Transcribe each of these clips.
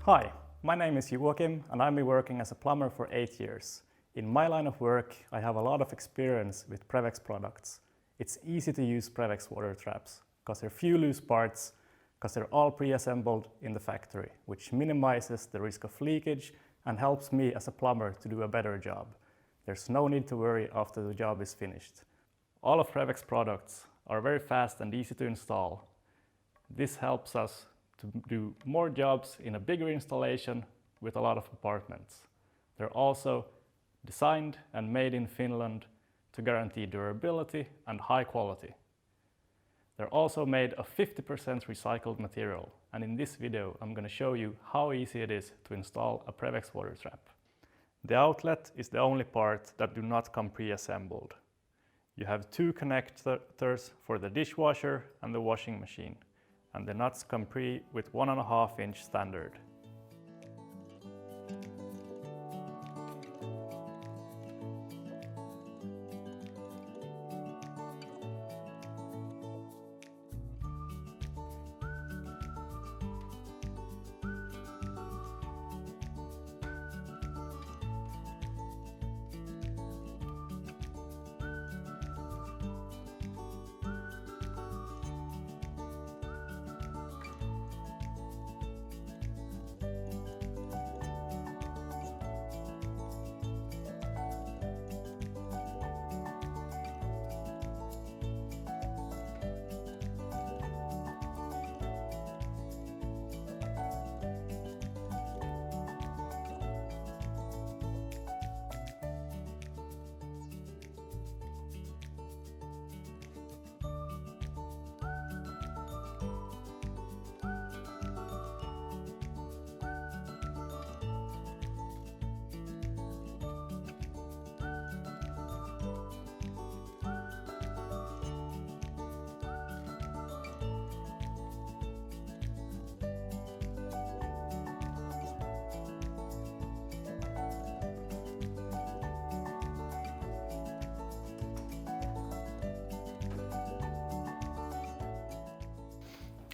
Hi, my name is Joachim and I've been working as a plumber for 8 years. In my line of work, I have a lot of experience with Prevex products. It's easy to use Prevex water traps because there are few loose parts, because they're all pre-assembled in the factory, which minimizes the risk of leakage and helps me as a plumber to do a better job. There's no need to worry after the job is finished. All of Prevex products are very fast and easy to install. This helps us to do more jobs in a bigger installation with a lot of apartments. They're also designed and made in Finland to guarantee durability and high quality. They're also made of 50% recycled material, and in this video I'm going to show you how easy it is to install a Prevex water trap. The outlet is the only part that do not come pre-assembled. You have two connectors for the dishwasher and the washing machine, and the nuts come pre with 1.5 inch standard.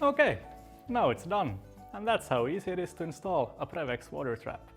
Okay, now it's done. And that's how easy it is to install a Prevex water trap.